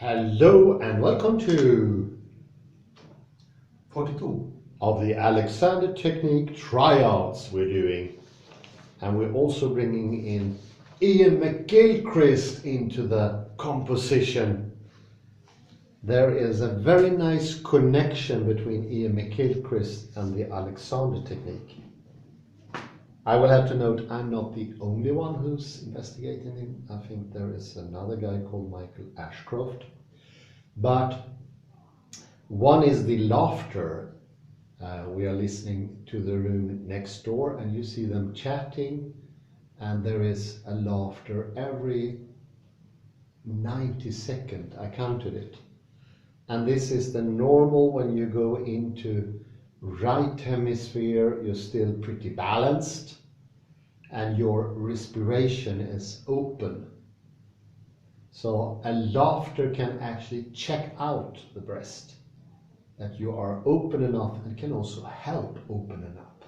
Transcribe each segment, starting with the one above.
Hello and welcome to 42 of the Alexander Technique tryouts we're doing, and we're also bringing in Iain McGilchrist into the composition. There is a very nice connection between Iain McGilchrist and the Alexander Technique. I will have to note I'm not the only one who's investigating him. I think there is another guy called Michael Ashcroft. But one is the laughter. We are listening to the room next door and you see them chatting, and there is a laughter every 90 seconds. I counted it. And this is the normal when you go into right hemisphere, you're still pretty balanced and your respiration is open. So a laughter can actually check out the breast, that you are open enough and can also help opening up.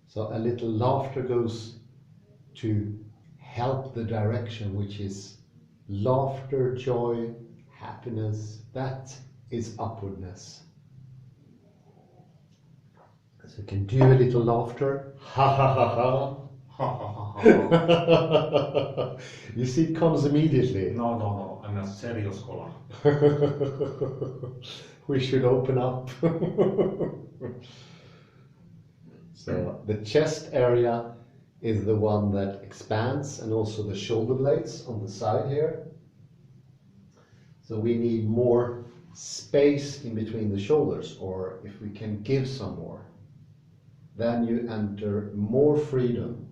So a little laughter goes to help the direction, which is laughter, joy, happiness. That is upwardness. So you can do a little laughter. Ha ha ha ha. You see, it comes immediately. No, I'm a serious scholar. We should open up. So the chest area is the one that expands, and also the shoulder blades on the side here. So we need more space in between the shoulders, or if we can give some more, then you enter more freedom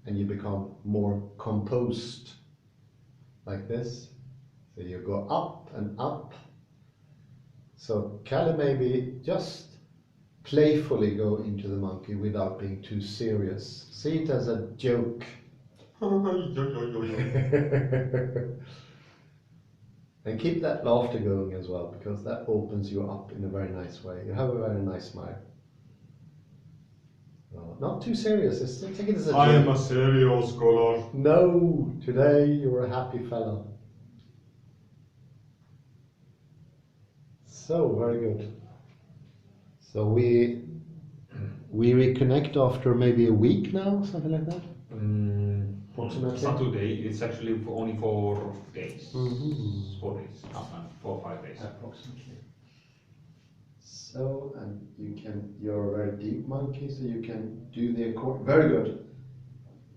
and you become more composed, like this. So you go up and up. So Kalle maybe just playfully go into the monkey without being too serious. See it as a joke. And keep that laughter going as well, because that opens you up in a very nice way. You have a very nice smile. Not too serious, take it as a joke. I am a serious scholar. No, today you're a happy fellow. So, very good. So we reconnect after maybe a week now, something like that? Approximately? Saturday, it's actually only 4 days. Mm-hmm. 4 days, 4 or 5 days. Approximately. So, and you're a very deep monkey, so you can do the accord. Very good.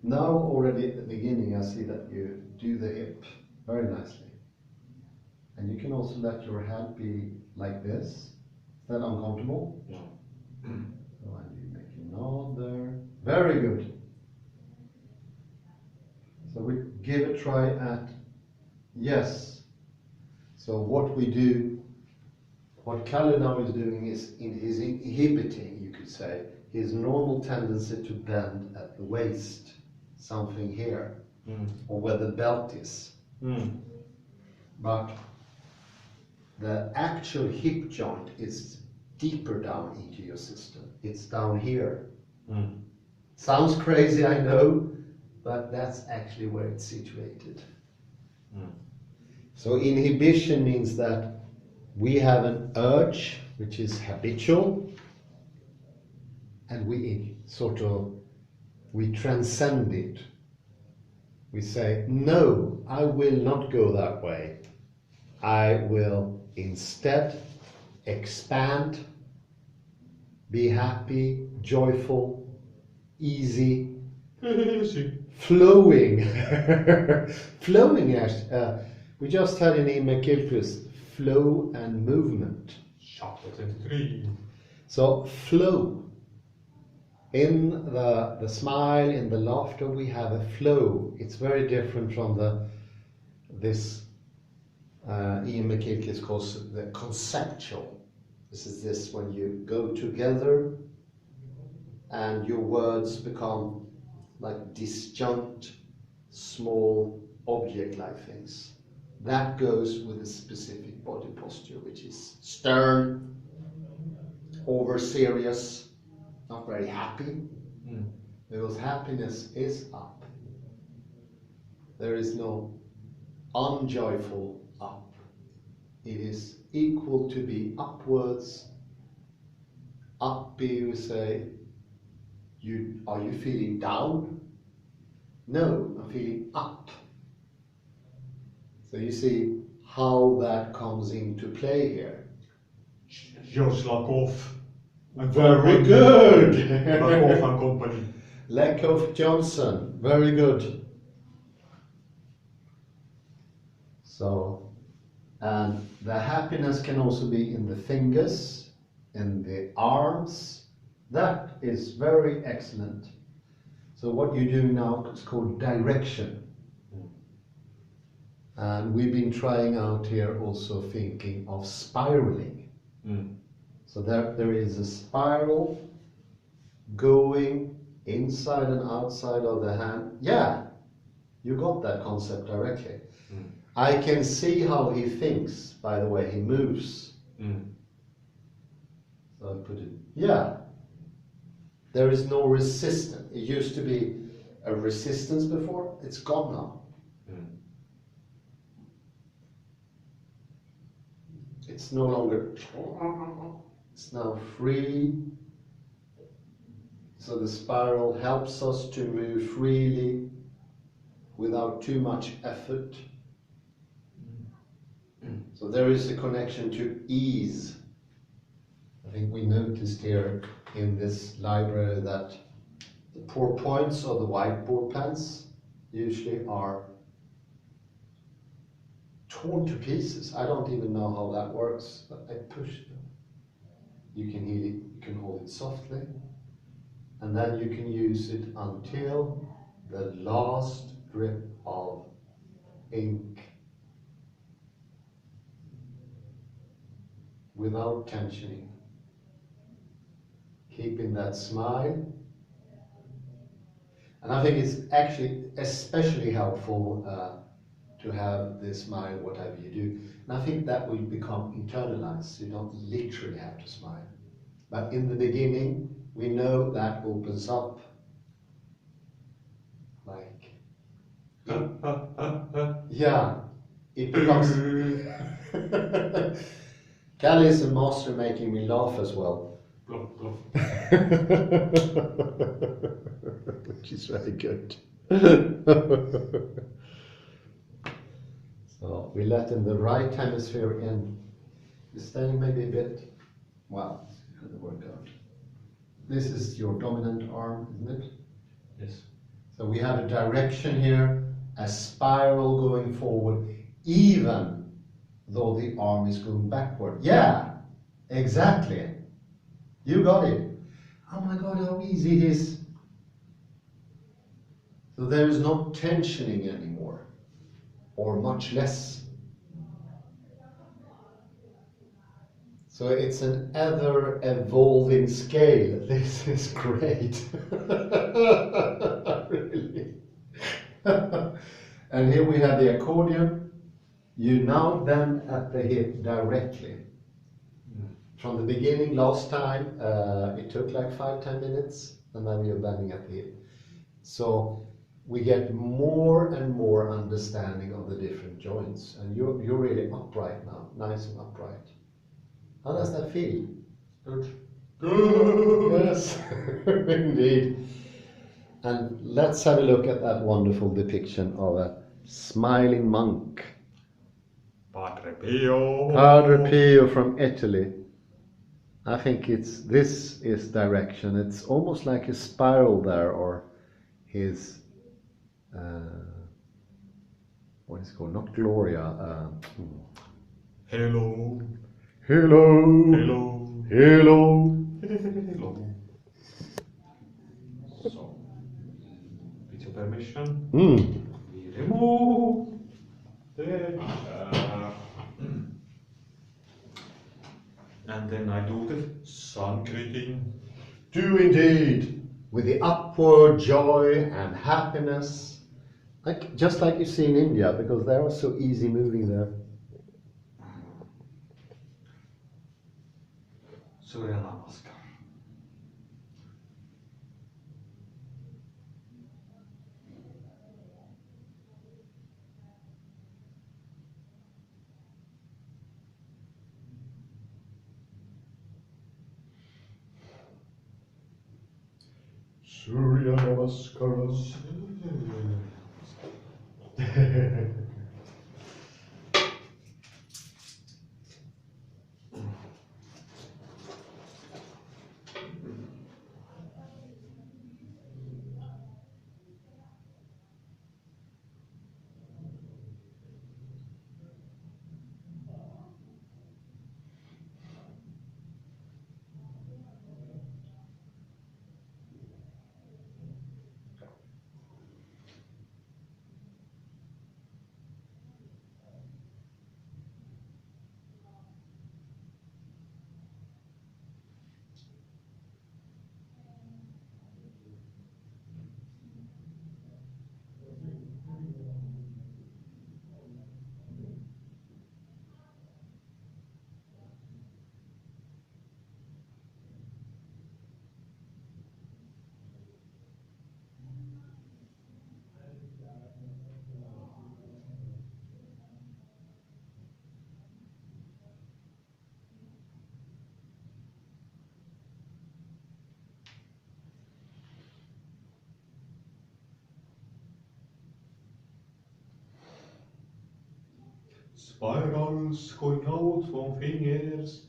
Now already at the beginning I see that you do the hip very nicely. And you can also let your head be like this. Is that uncomfortable? No. So and you make a nod there. Very good. So we give a try at yes. So what we do, what Kalle now is doing is inhibiting, you could say, his normal tendency to bend at the waist, something here, or where the belt is. But the actual hip joint is deeper down into your system. It's down here. Sounds crazy, I know, but that's actually where it's situated. So inhibition means that we have an urge which is habitual, and we transcend it. We say, no, I will not go that way. I will instead expand, be happy, joyful, easy, flowing. Flowing, we just had in Iain McGilchrist, flow and movement. Chapter 23. So flow. In the smile, in the laughter, we have a flow. It's very different from this Iain McGilchrist calls the conceptual. This is when you go together and your words become like disjunct, small object-like things. That goes with a specific body posture, which is stern, over serious, not very happy, because happiness is up. There is no unjoyful up. It is equal to be upwards. Up, you say, are you feeling down? No, I'm feeling up. So you see how that comes into play here. Just like off. Very good. Like off and company. Lakoff Johnson, very good. So, and the happiness can also be in the fingers, in the arms. That is very excellent. So what you're doing now is called direction. And we've been trying out here also thinking of spiraling. So there is a spiral going inside and outside of the hand. Yeah, you got that concept directly. I can see how he thinks by the way he moves. So I put it, yeah. There is no resistance. It used to be a resistance before, it's gone now. It's no longer, it's now free. So the spiral helps us to move freely without too much effort. So there is a connection to ease. I think we noticed here in this library that the poor points of the whiteboard pens usually are torn to pieces. I don't even know how that works, but I push them. You can heal it, you can hold it softly, and then you can use it until the last drip of ink without tensioning. Keeping that smile. And I think it's actually especially helpful to have this smile whatever you do. And I think that will become internalized. You don't literally have to smile. But in the beginning, we know that opens up like, yeah, it becomes, Kalle is a master making me laugh as well. Bluff, bluff. Which is very good. So we let in the right hemisphere in. You're standing maybe a bit, wow, it's going to work out. This is your dominant arm, isn't it? Yes. So we have a direction here, a spiral going forward, even though the arm is going backward. Yeah, exactly. You got it. Oh my God, how easy it is. So there is no tensioning anymore, or much less. So it's an ever evolving scale. This is great. Really. And here we have the accordion. You now bend at the hip directly. From the beginning, last time, it took like 5-10 minutes, and then you're bending at the hip. So we get more and more understanding of the different joints, and you're really upright now, nice and upright. How does that feel? Good. Good. Yes, indeed. And let's have a look at that wonderful depiction of a smiling monk. Padre Pio. Padre Pio from Italy. I think this is direction. It's almost like a spiral there, or his what is it called? Not Gloria. Hello. Hello. Hello. Hello. Hello. So, with your permission, we remove the and then I do the sun greeting. Do indeed, with the upward joy and happiness, just like you see in India, because they are so easy moving there. Surya Namaskar. Surya Namaskaras. Spirals going out from fingers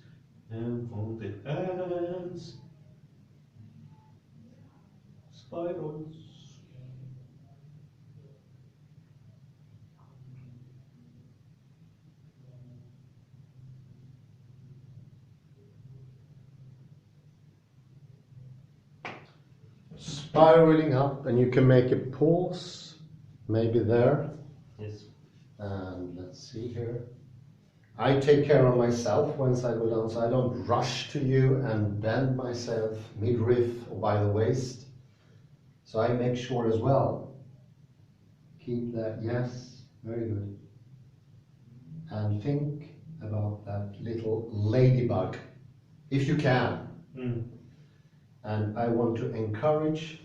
and from the hands. Spirals. Spiraling up, and you can make a pause, maybe there. Yes. And let's see here. I take care of myself once I go down, so I don't rush to you and bend myself midriff or by the waist. So I make sure as well. Keep that, yes, very good. And think about that little ladybug, if you can. And I want to encourage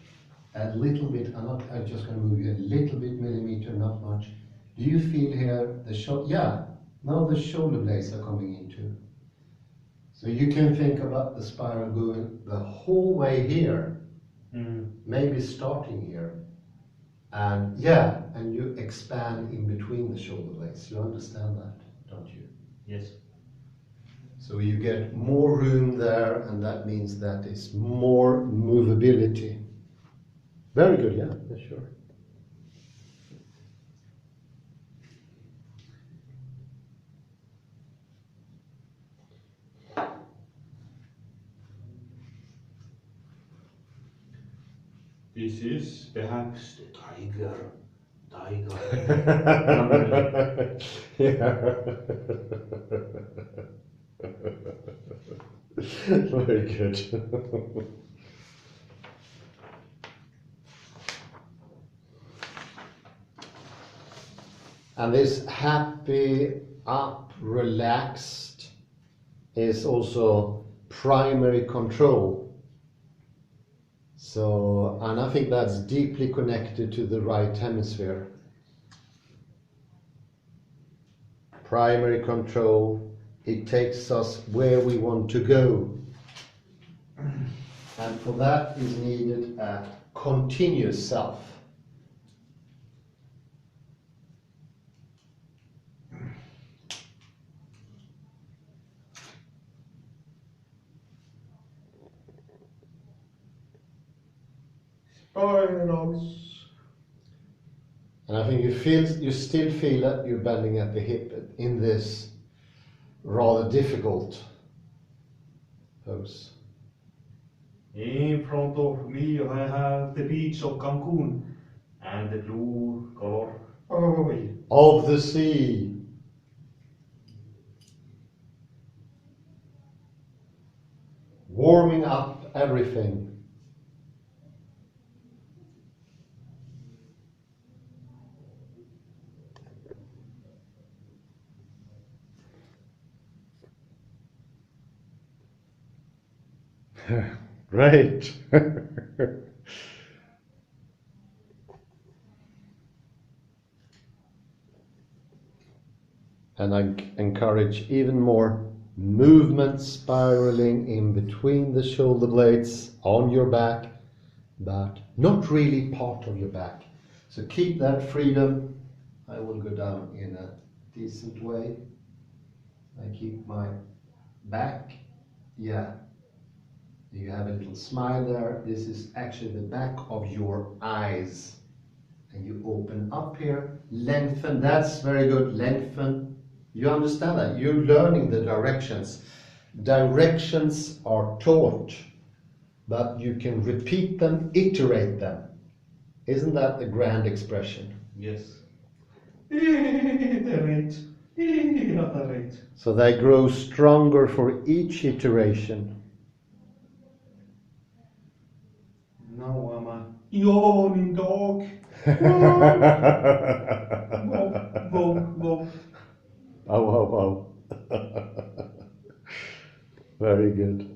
a little bit, I'm just going to move you a little bit, millimeter, not much. Do you feel here the shoulder? Yeah, now the shoulder blades are coming into. So you can think about the spiral going the whole way here, maybe starting here. And yeah, and you expand in between the shoulder blades. You understand that, don't you? Yes. So you get more room there, and that means that is more movability. Very good, yeah, sure. This is perhaps the tiger. Yeah. Very good. And this happy, up, relaxed is also primary control. So, and I think that's deeply connected to the right hemisphere. Primary control, it takes us where we want to go. And for that is needed a continuous self. Spirals. And I think you still feel that you're bending at the hip in this rather difficult pose. In front of me I have the beach of Cancun and the blue color Of the sea. Warming up everything. Great. And I encourage even more movement spiraling in between the shoulder blades on your back but not really part of your back. So keep that freedom. I will go down in a decent way. I keep my back. Yeah. You have a little smile there. This is actually the back of your eyes. And you open up here, lengthen. That's very good. Lengthen. You understand that? You're learning the directions. Directions are taught, but you can repeat them, iterate them. Isn't that the grand expression? Yes. Iterate. Iterate. So they grow stronger for each iteration. Now I'm a yawning dog. Go. Oh. Very good.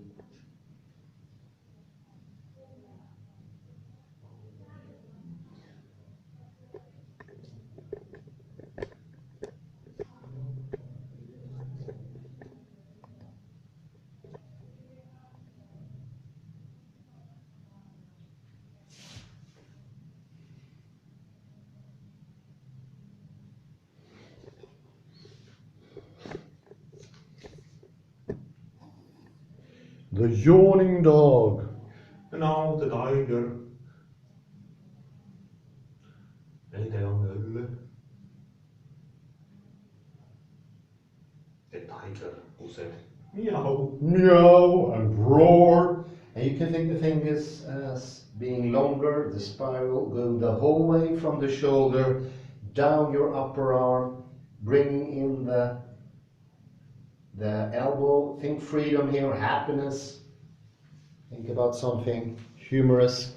The yawning dog. Now the tiger. Lite grann the tiger who said meow. Meow and roar. And you can think the fingers as being longer, the spiral going the whole way from the shoulder down your upper arm, bringing in the elbow. Think freedom here, happiness. Think about something humorous.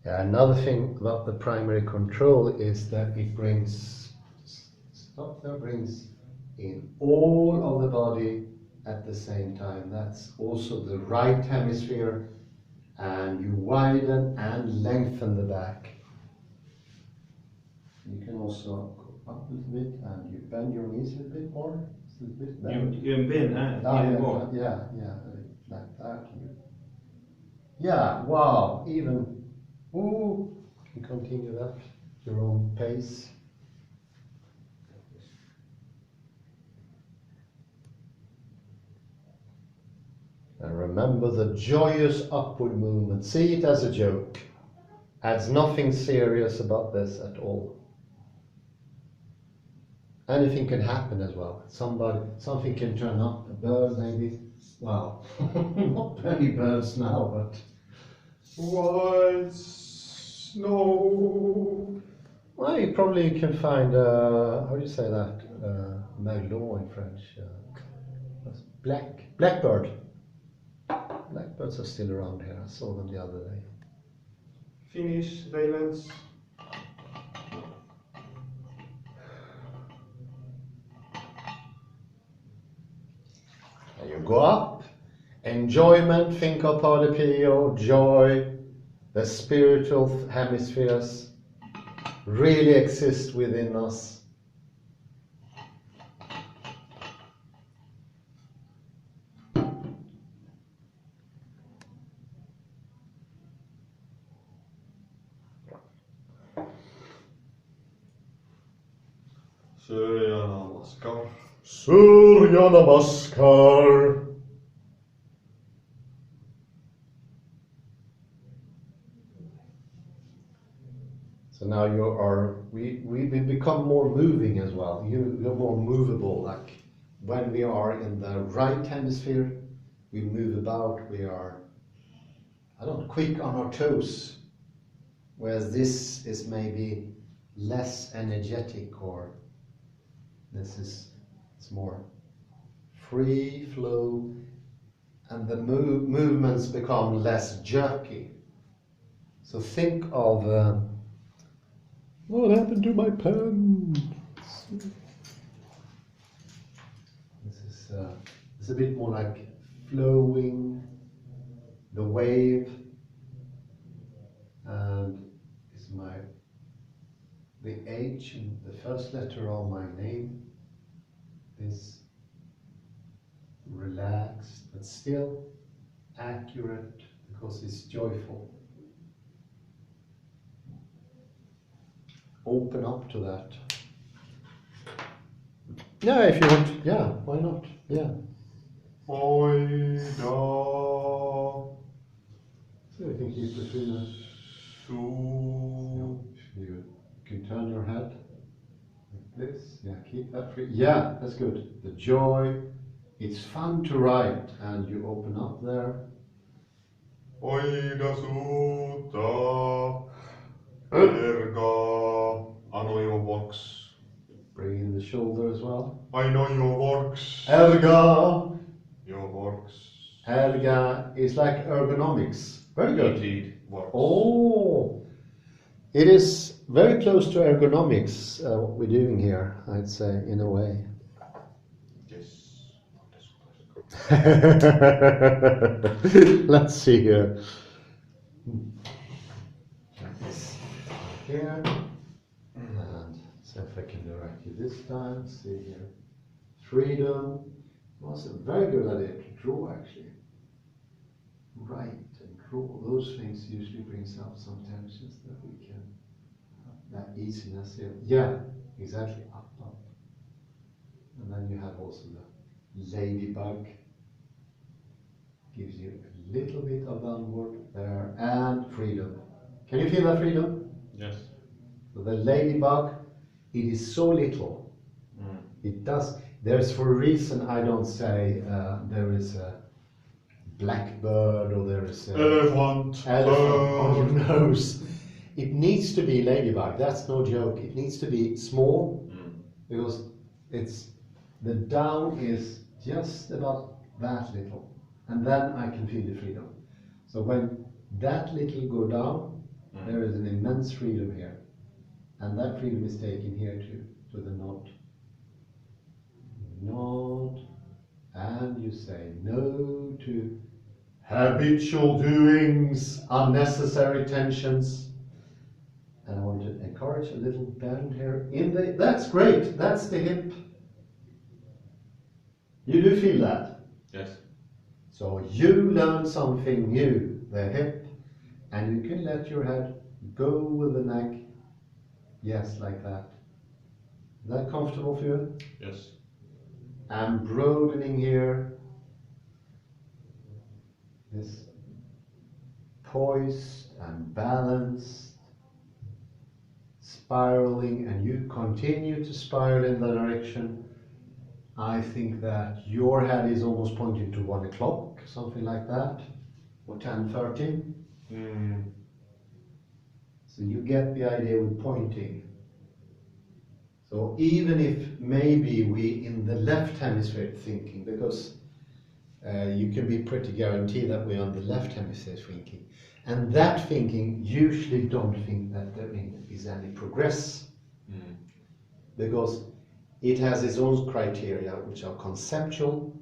Yeah, another thing about the primary control is that it brings in all of the body at the same time. That's also the right hemisphere, and you widen and lengthen the back. You can also go up a little bit and you bend your knees a little bit more. It's a little bit better. You bend Yeah, like that. Yeah, wow, even. Ooh, you can continue that, your own pace. And remember the joyous upward movement. See it as a joke. Adds nothing serious about this at all. Anything can happen as well. Something can turn up, a bird maybe. Wow, not many birds now, but. white snow. Well, you probably can find, how do you say that? Merlot in French. Blackbird. Blackbirds are still around here. I saw them the other day. Finnish valence. And you go up. Enjoyment, think of Pio, joy, the spiritual hemispheres really exist within us. Surya Namaskar. Surya Namaskar. So So now we become more moving as well. You're more movable. Like when we are in the right hemisphere, we move about. We are, I don't know, quick on our toes. Whereas this is maybe less energetic, or it's more free flow, and the movements become less jerky. So think of what happened to my pen? It's a bit more like flowing, the wave, and it's the H in the first letter of my name is relaxed but still accurate because it's joyful. Open up to that. Yeah, if you want. Yeah, why not? Yeah. Oida. So I think keep between the. So. You can turn your head like this. Yeah, keep that free. Yeah, that's good. The joy. It's fun to write, and you open up there. Oida sutta. Erga. Ano your works. Bring in the shoulder as well. I know your works. Erga. Your works. Erga is like ergonomics. Very good. Indeed, works. Oh, it is very close to ergonomics, what we're doing here, I'd say, in a way. Yes. Let's see here. Here. And see if I can direct you this time. See here. Freedom. Was very good idea to draw, actually. Write and draw. Those things usually brings up some tensions that we can have that easiness here. Yeah, exactly. Up, up. And then you have also the ladybug. Gives you a little bit of downward there, and freedom. Can you feel that freedom? Yes. So the ladybug, it is so little. It does. There's for a reason I don't say there is a blackbird or there is a Elephant on your nose. It needs to be ladybug. That's no joke. It needs to be small because the down is just about that little, and then I can feel the freedom. So when that little go down, there is an immense freedom here, and that freedom is taken here too, to the nod. Nod, and you say no to habitual doings, unnecessary tensions. And I want to encourage a little bend here that's great, that's the hip. You do feel that? Yes. So you learn something new, the hip, and you can let your head go with the neck. Yes, like that. Is that comfortable for you? Yes. And broadening here. This poised and balanced, spiraling, and you continue to spiral in that direction. I think that your head is almost pointing to 1 o'clock, something like that, or 10:30. So you get the idea with pointing. So even if maybe we in the left hemisphere thinking, because you can be pretty guaranteed that we're on the left hemisphere thinking, and that thinking usually don't think that there is any progress, because it has its own criteria which are conceptual,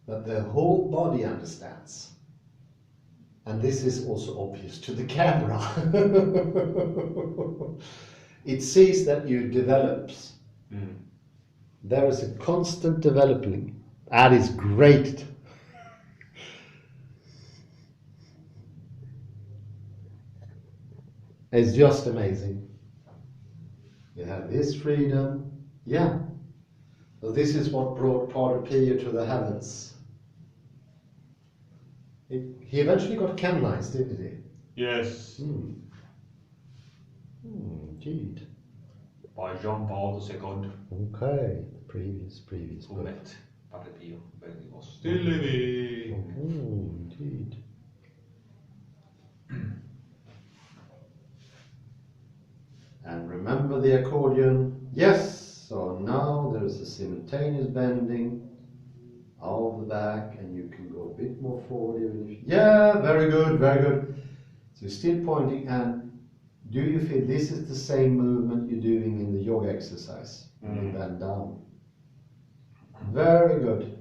that the whole body understands. And this is also obvious to the camera. It sees that you develop. There is a constant developing. That is great. It's just amazing. You have this freedom. Yeah. So this is what brought Parapia to the heavens. He eventually got canonized, didn't he? Yes. indeed. By Jean-Paul II. Okay, previous Who book. met Padre Pio when he was still living. Oh, indeed. And remember the accordion? Yes! So now there's a simultaneous bending of the back, and you can go a bit more forward even if... Yeah, very good, very good. So you're still pointing, and do you feel this is the same movement you're doing in the yoga exercise? When you bend down. Very good.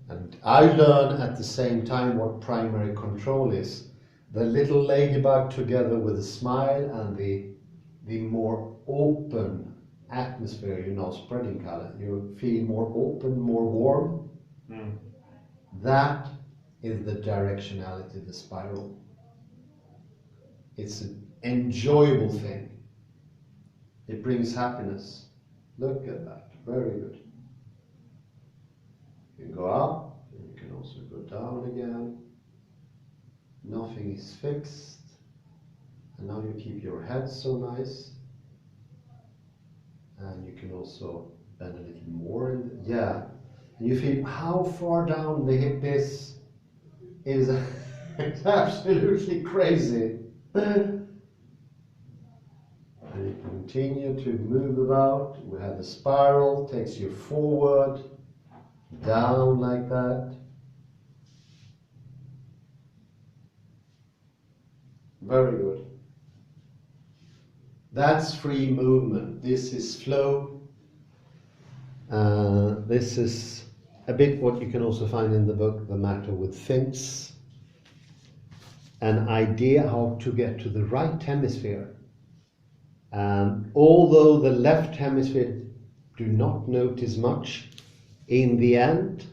And I learn at the same time what primary control is. The little ladybug together with the smile and the more open atmosphere, you know, spreading color. You feel more open, more warm. That is the directionality, the spiral. It's an enjoyable thing. It brings happiness. Look at that. Very good. You can go up, and you can also go down again. Nothing is fixed. And now you keep your head so nice. And you can also bend a little more. Yeah. And you feel how far down the hip is. It's absolutely crazy. And you continue to move about. We have the spiral, takes you forward, down like that. Very good. That's free movement. This is flow. This is a bit what you can also find in the book, The Matter with Things. An idea how to get to the right hemisphere. Although the left hemisphere do not notice much, in the end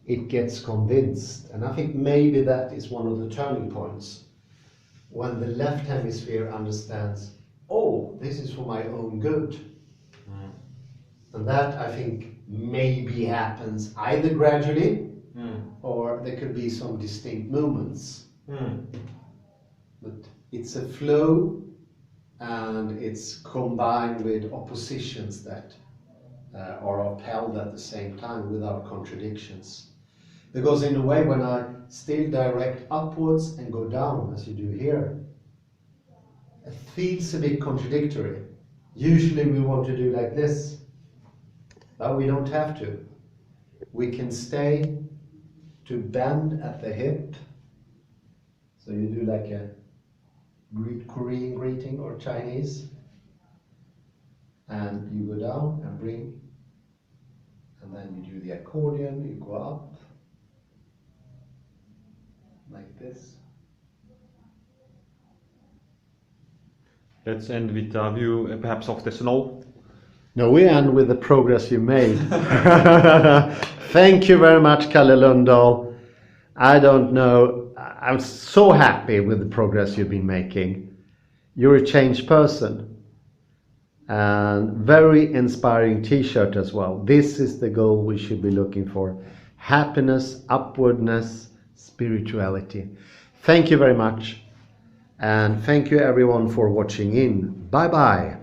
it gets convinced. And I think maybe that is one of the turning points. When the left hemisphere understands, oh, this is for my own good. And that, I think, maybe happens either gradually or there could be some distinct movements. But it's a flow, and it's combined with oppositions that are upheld at the same time without contradictions. Because in a way, when I still direct upwards and go down, as you do here, it feels a bit contradictory. Usually we want to do like this, but we don't have to. We can stay to bend at the hip. So you do like a Korean greeting or Chinese. And you go down and bring. And then you do the accordion, you go up. Like this. Let's end with a view perhaps of the snow. No, we end with the progress you made. Thank you very much, Kalle Lundahl. I don't know, I'm so happy with the progress you've been making. You're a changed person. And very inspiring t-shirt as well. This is the goal we should be looking for. Happiness, upwardness, spirituality. Thank you very much. And thank you everyone for watching in. Bye bye.